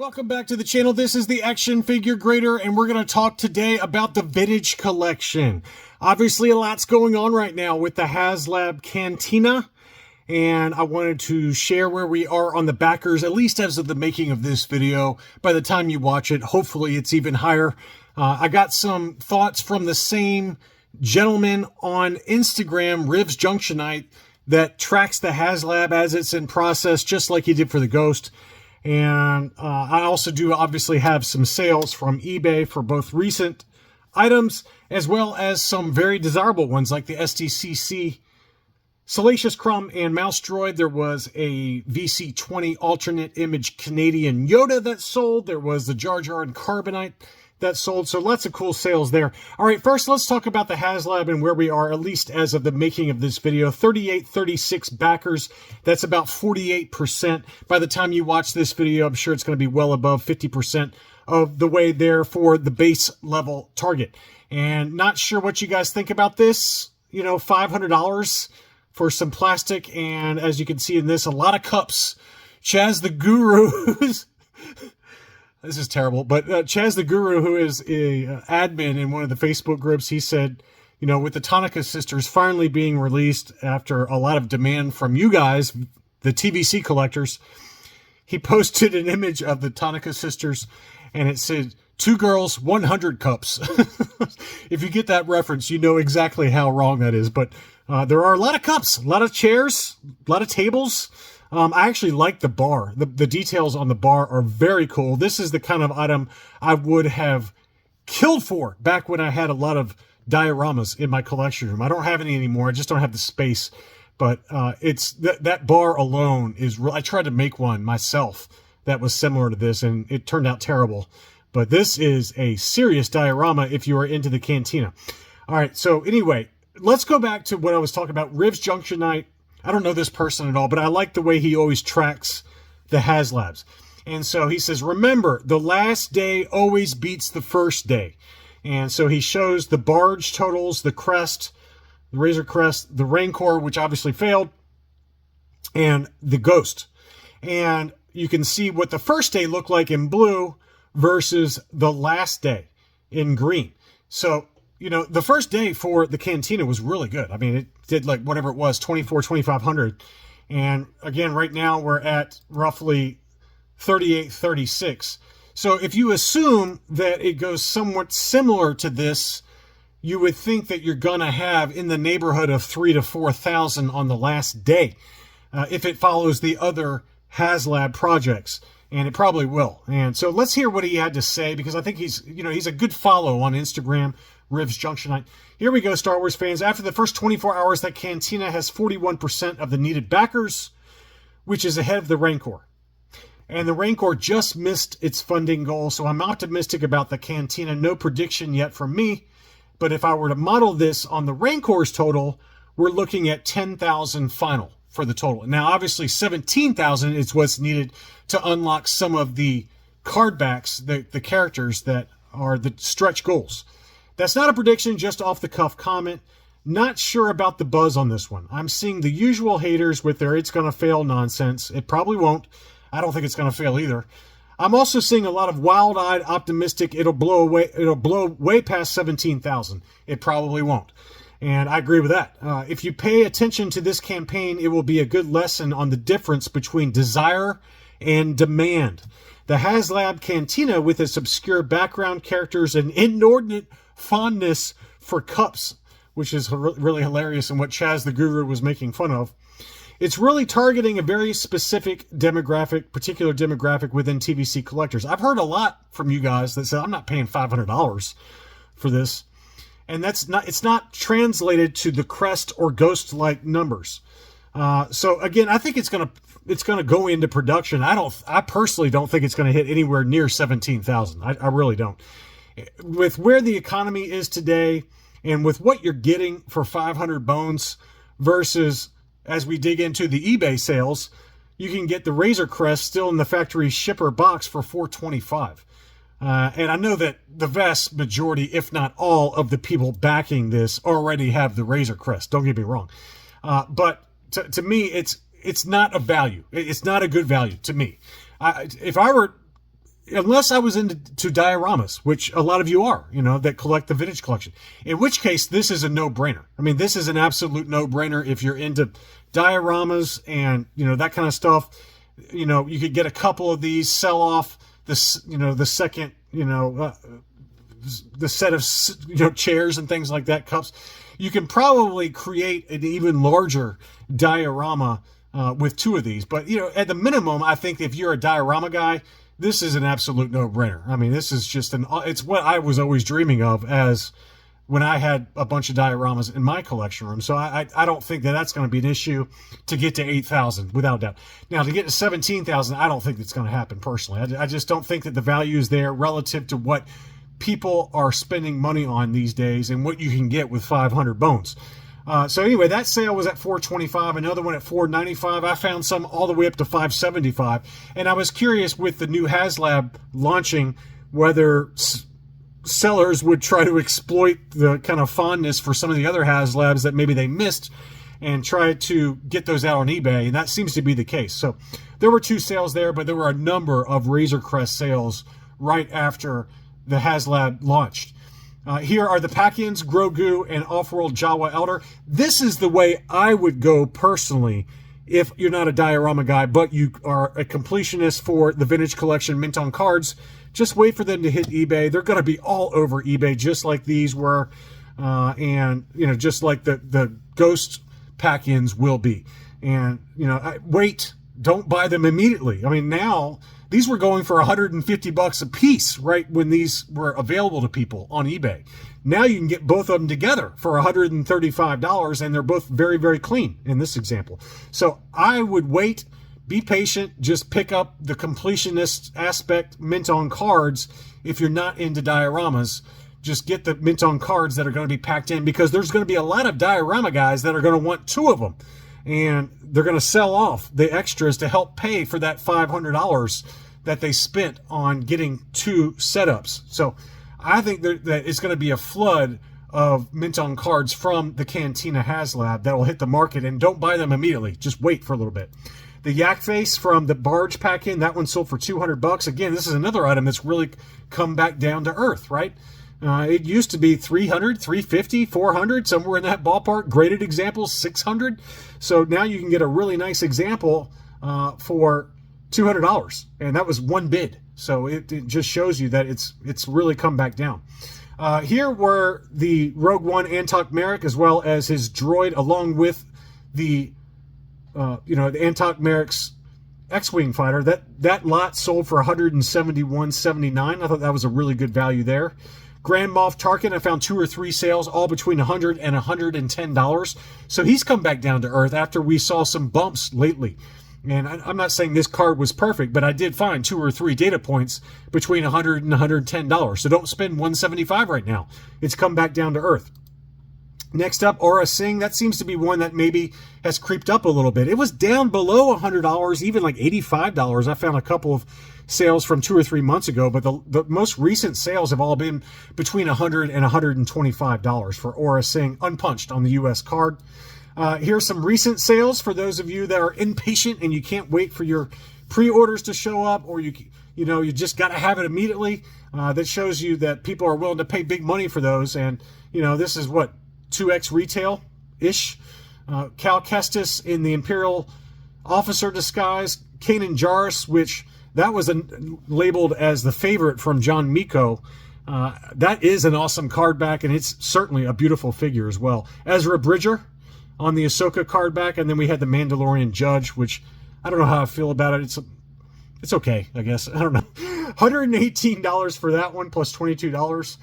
Welcome back to the channel. This is the Action Figure Grader, and we're going to talk today about the Vintage Collection. Obviously, a lot's going on right now with the Haslab Cantina, and I wanted to share where we are on the backers, at least as of the making of this video. By the time you watch it, hopefully it's even higher. I got some thoughts from the same gentleman on Instagram, Rivs Junctionite, that tracks the Haslab as it's in process, just like he did for the Ghost. And I also do obviously have some sales from eBay for both recent items as well as some very desirable ones like the SDCC Salacious Crumb and Mouse Droid. There was a VC20 alternate image Canadian Yoda that sold. There was the Jar Jar and Carbonite that sold. So lots of cool sales there. All right, first let's talk about the Haslab and where we are, at least as of the making of this video. 3836 backers. That's about 48%. By the time you watch this video, I'm sure it's going to be well above 50% of the way there for the base level target. And not sure what you guys think about this. You know, $500 for some plastic. And as you can see in this, a lot of cups. Chaz the Guru, who's... This is terrible, but Chaz the Guru, who is a admin in one of the Facebook groups, he said, you know, with the Tanaka Sisters finally being released after a lot of demand from you guys, the TVC collectors, he posted an image of the Tanaka Sisters, and it said, 2 girls, 100 cups. If you get that reference, you know exactly how wrong that is. But there are a lot of cups, a lot of chairs, a lot of tables. I actually like the bar. The details on the bar are very cool. This is the kind of item I would have killed for back when I had a lot of dioramas in my collection room. I don't have any anymore. I just don't have the space. But it's that bar alone is real. I tried to make one myself that was similar to this, and it turned out terrible. But this is a serious diorama if you are into the Cantina. All right, so anyway, let's go back to what I was talking about. Rivs Junctionite. I don't know this person at all, but I like the way he always tracks the Haslabs. And so he says, remember, the last day always beats the first day. And so he shows the barge totals, the crest, the Razor Crest, the Rancor, which obviously failed, and the Ghost. And you can see what the first day looked like in blue versus the last day in green. So, you know, the first day for the Cantina was really good. I mean, it did like whatever it was, 2,500. And again, right now we're at roughly 3836. So if you assume that it goes somewhat similar to this, you would think that you're going to have in the neighborhood of 3,000 to 4,000 on the last day, if it follows the other Haslab projects. And it probably will. And so let's hear what he had to say, because I think he's a good follow on Instagram, Rivs Junctionite. Here we go, Star Wars fans. After the first 24 hours, that Cantina has 41% of the needed backers, which is ahead of the Rancor. And the Rancor just missed its funding goal, so I'm optimistic about the Cantina. No prediction yet from me, but if I were to model this on the Rancor's total, we're looking at 10,000 final for the total. Now, obviously, 17,000 is what's needed to unlock some of the card backs, the characters that are the stretch goals. That's not a prediction, just off-the-cuff comment. Not sure about the buzz on this one. I'm seeing the usual haters with their it's going to fail nonsense. It probably won't. I don't think it's going to fail either. I'm also seeing a lot of wild-eyed, optimistic, it'll blow way past 17,000. It probably won't. And I agree with that. If you pay attention to this campaign, it will be a good lesson on the difference between desire and demand. The Haslab Cantina, with its obscure background characters and inordinate fondness for cups, which is really hilarious and what Chaz the Guru was making fun of. It's really targeting a very specific demographic, particular demographic within TVC collectors. I've heard a lot from you guys that say, I'm not paying $500 for this. And it's not translated to the Crest or Ghost-like numbers. So again, I think it's gonna go into production. I personally don't think it's gonna hit anywhere near 17,000. I really don't. With where the economy is today and with what you're getting for 500 bones versus, as we dig into the eBay sales, you can get the Razor Crest still in the factory shipper box for $425. And I know that the vast majority, if not all, of the people backing this already have the Razor Crest. Don't get me wrong. But to me, it's not a value. It's not a good value to me. If I were unless I was into dioramas, which a lot of you are, that collect the vintage collection, in which case this is a no-brainer. I mean, this is an absolute no-brainer if you're into dioramas and, that kind of stuff. You could get a couple of these, sell off this, the second, the set of, chairs and things like that, cups. You can probably create an even larger diorama with two of these. But, at the minimum, I think if you're a diorama guy, this is an absolute no-brainer. I mean, this is just it's what I was always dreaming of as when I had a bunch of dioramas in my collection room. So I don't think that that's going to be an issue to get to 8,000 without doubt. Now, to get to 17,000, I don't think that's going to happen personally. I just don't think that the value is there relative to what people are spending money on these days and what you can get with 500 bones. So anyway, that sale was at $425, another one at $495. I found some all the way up to $575. And I was curious with the new Haslab launching whether sellers would try to exploit the kind of fondness for some of the other Haslabs that maybe they missed and try to get those out on eBay. And that seems to be the case. So there were two sales there, but there were a number of Razor Crest sales right after the Haslab launched. Here are the pack-ins, Grogu and Off-World Jawa Elder. This is the way I would go personally if you're not a diorama guy, but you are a completionist for the vintage collection mint on cards. Just wait for them to hit eBay. They're going to be all over eBay, just like these were, and just like the Ghost pack-ins will be. And wait, don't buy them immediately. I mean, now these were going for $150 a piece, right, when these were available to people on eBay. Now you can get both of them together for $135, and they're both very, very clean in this example. So I would wait, be patient, just pick up the completionist aspect mint on cards. If you're not into dioramas, just get the mint on cards that are going to be packed in, because there's going to be a lot of diorama guys that are going to want two of them. And they're going to sell off the extras to help pay for that $500 that they spent on getting two setups. So I think that it's going to be a flood of mint on cards from the Cantina Haslab that will hit the market, and don't buy them immediately. Just wait for a little bit. The Yak Face from the Barge pack-in, that one sold for $200. Again, this is another item that's really come back down to earth, right? It used to be $300, $350, $400, somewhere in that ballpark. Graded examples, $600. So now you can get a really nice example for $200, and that was one bid. So it just shows you that it's really come back down. Here were the Rogue One Antok Merrick, as well as his droid, along with the the Antok Merrick's X-Wing fighter. That lot sold for $171.79. I thought that was a really good value there. Grand Moff Tarkin, I found 2 or 3 sales, all between $100 and $110. So he's come back down to earth after we saw some bumps lately. And I'm not saying this card was perfect, but I did find 2 or 3 data points between $100 and $110. So don't spend $175 right now. It's come back down to earth. Next up, Aura Singh. That seems to be one that maybe has creeped up a little bit. It was down below $100, even like $85. I found a couple of sales from 2 or 3 months ago, but the most recent sales have all been between $100 and $125 for Aura Singh, unpunched on the U.S. card. Here's some recent sales for those of you that are impatient and you can't wait for your pre-orders to show up, or you just got to have it immediately. That shows you that people are willing to pay big money for those. And this is what, 2x retail-ish. Cal Kestis in the Imperial Officer disguise. Kanan Jarrus, which that was labeled as the favorite from John Miko. That is an awesome card back, and it's certainly a beautiful figure as well. Ezra Bridger on the Ahsoka card back, and then we had the Mandalorian Judge, which I don't know how I feel about it. It's okay, I guess. I don't know. $118 for that one, plus $22.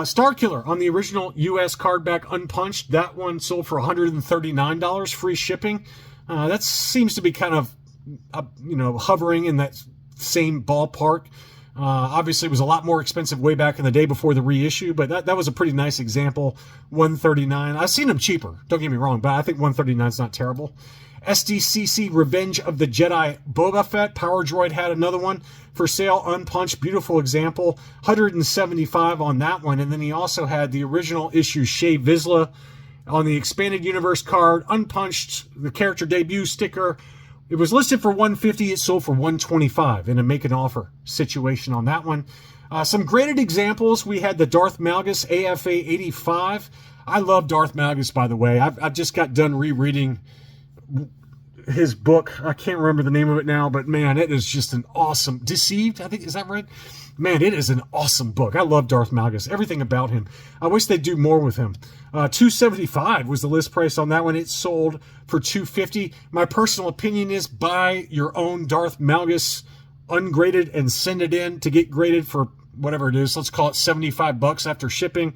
Star Killer on the original U.S. card back, unpunched. That one sold for $139, free shipping. That seems to be kind of, hovering in that same ballpark. Obviously, it was a lot more expensive way back in the day before the reissue, but that was a pretty nice example. $139. I've seen them cheaper, don't get me wrong, but I think $139 is not terrible. SDCC Revenge of the Jedi Boba Fett. Power Droid had another one for sale, unpunched. Beautiful example. $175 on that one. And then he also had the original issue Shea Vizsla on the Expanded Universe card, unpunched, the character debut sticker, It was listed for $150. It sold for $125 in a make an offer situation on that one. Some graded examples. We had the Darth Malgus AFA 85. I love Darth Malgus, by the way. I've just got done rereading his book. I can't remember the name of it now, but man, it is just an awesome... Deceived, I think, is that right? Man, it is an awesome book. I love Darth Malgus. Everything about him. I wish they'd do more with him. $275 was the list price on that one. It sold for $250. My personal opinion is buy your own Darth Malgus ungraded and send it in to get graded for whatever it is. Let's call it $75 after shipping.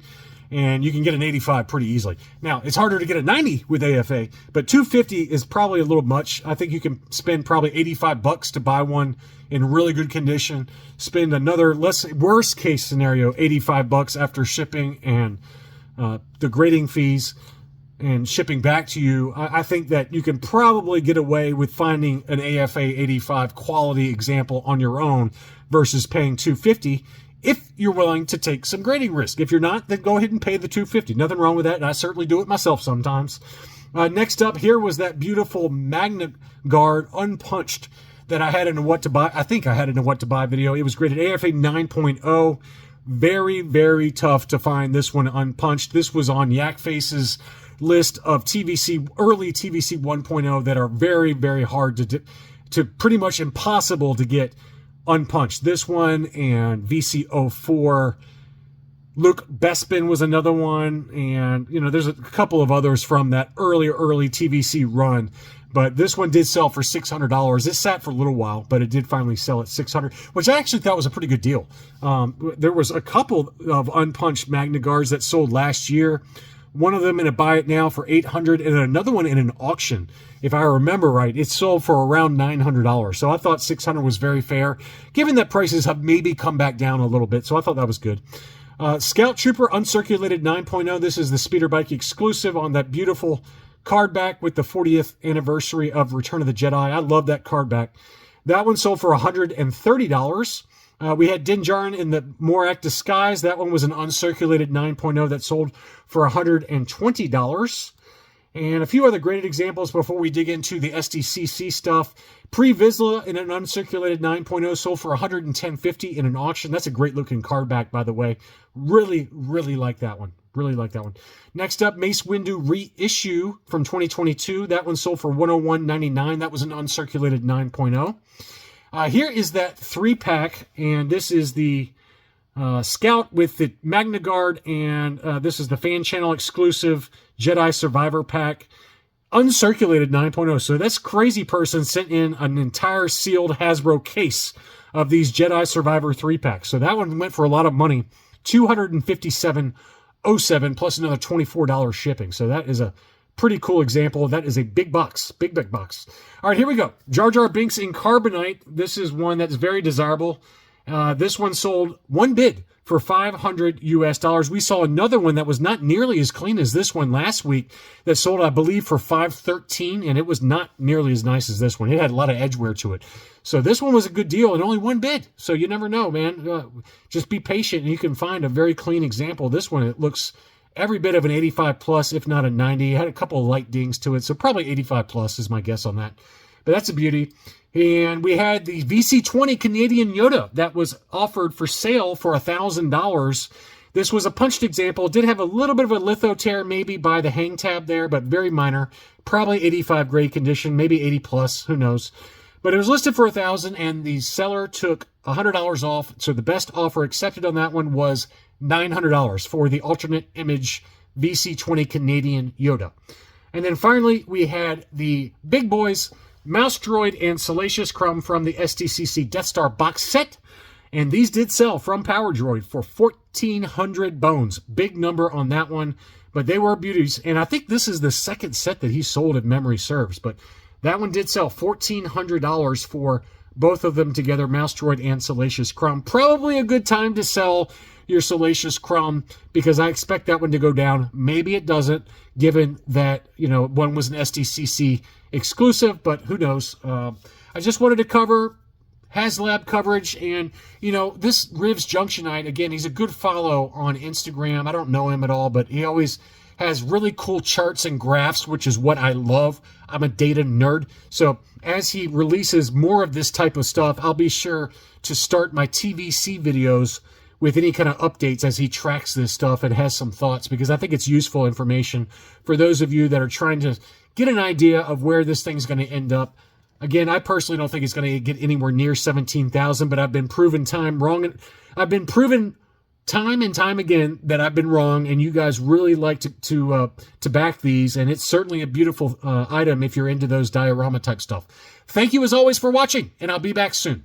And you can get an 85 pretty easily. Now, it's harder to get a 90 with AFA, but $250 is probably a little much. I think you can spend probably $85 to buy one in really good condition. Spend another worst case scenario, $85 after shipping and the grading fees and shipping back to you. I think that you can probably get away with finding an AFA 85 quality example on your own versus paying $250. If you're willing to take some grading risk. If you're not, then go ahead and pay the $250. Nothing wrong with that. And I certainly do it myself sometimes. Next up here was that beautiful Magna Guard unpunched that I had in a what to buy. I think I had in a what to buy video. It was graded AFA 9.0. Very, very tough to find this one unpunched. This was on Yak Face's list of TVC, early TVC 1.0 that are very, very hard to pretty much impossible to get unpunched. This one and VC04. Luke Bespin was another one. And, you know, there's a couple of others from that early TVC run. But this one did sell for $600. It sat for a little while, but it did finally sell at $600, which I actually thought was a pretty good deal. There was a couple of unpunched Magna Guards that sold last year. One of them in a buy it now for $800, and another one in an auction. If I remember right, it sold for around $900. So I thought $600 was very fair, given that prices have maybe come back down a little bit. So I thought that was good. Scout Trooper Uncirculated 9.0. This is the Speeder Bike exclusive on that beautiful card back with the 40th anniversary of Return of the Jedi. I love that card back. That one sold for $130. We had Din Djarin in the Morak Disguise. That one was an uncirculated 9.0 that sold for $120. And a few other graded examples before we dig into the SDCC stuff. Pre-Vizsla in an uncirculated 9.0 sold for $110.50 in an auction. That's a great looking card back, by the way. Really, really like that one. Really like that one. Next up, Mace Windu reissue from 2022. That one sold for $101.99. That was an uncirculated 9.0. Here is that 3-pack, and this is the Scout with the Magna Guard, and this is the fan channel exclusive Jedi Survivor pack, uncirculated 9.0. So this crazy person sent in an entire sealed Hasbro case of these Jedi Survivor 3-packs. So that one went for a lot of money, $257.07 plus another $24 shipping. So that is a pretty cool example. That is a big box, big box. All right, here we go. Jar Jar Binks in Carbonite. This is one that's very desirable. This one sold one bid for $500 US. We saw another one that was not nearly as clean as this one last week that sold, I believe, for $513, and it was not nearly as nice as this one. It had a lot of edgeware to it. So this one was a good deal and only one bid. So you never know, man. Just be patient and you can find a very clean example. This one, it looks every bit of an 85 plus, if not a 90. It had a couple of light dings to it, so probably 85 plus is my guess on that. But that's a beauty. And we had the VC20 Canadian Yoda that was offered for sale for $1,000. This was a punched example. It did have a little bit of a litho tear maybe by the hang tab there, but very minor. Probably 85 grade condition, maybe 80 plus, who knows. But it was listed for $1,000 and the seller took $100 off. So the best offer accepted on that one was $900 for the alternate image VC20 Canadian Yoda. And then finally, we had the big boys, Mouse Droid and Salacious Crumb from the SDCC Death Star box set. And these did sell from Power Droid for 1,400 bones. Big number on that one, but they were beauties. And I think this is the second set that he sold if memory serves. But that one did sell $1,400 for both of them together, Mouse Droid and Salacious Crumb. Probably a good time to sell your Salacious Crumb because I expect that one to go down. Maybe it doesn't, given that, you know, one was an SDCC exclusive, but who knows. I just wanted to cover Haslab coverage, and, you know, this Rivs Junctionite, again, he's a good follow on Instagram. I don't know him at all, but he always has really cool charts and graphs, which is what I love. I'm a data nerd. So as he releases more of this type of stuff, I'll be sure to start my TVC videos with any kind of updates as he tracks this stuff and has some thoughts, because I think it's useful information for those of you that are trying to get an idea of where this thing's going to end up. Again, I personally don't think it's going to get anywhere near 17,000, but I've been proven time and time again that I've been wrong, and you guys really like to back these, and it's certainly a beautiful item if you're into those diorama type stuff. Thank you as always for watching, and I'll be back soon.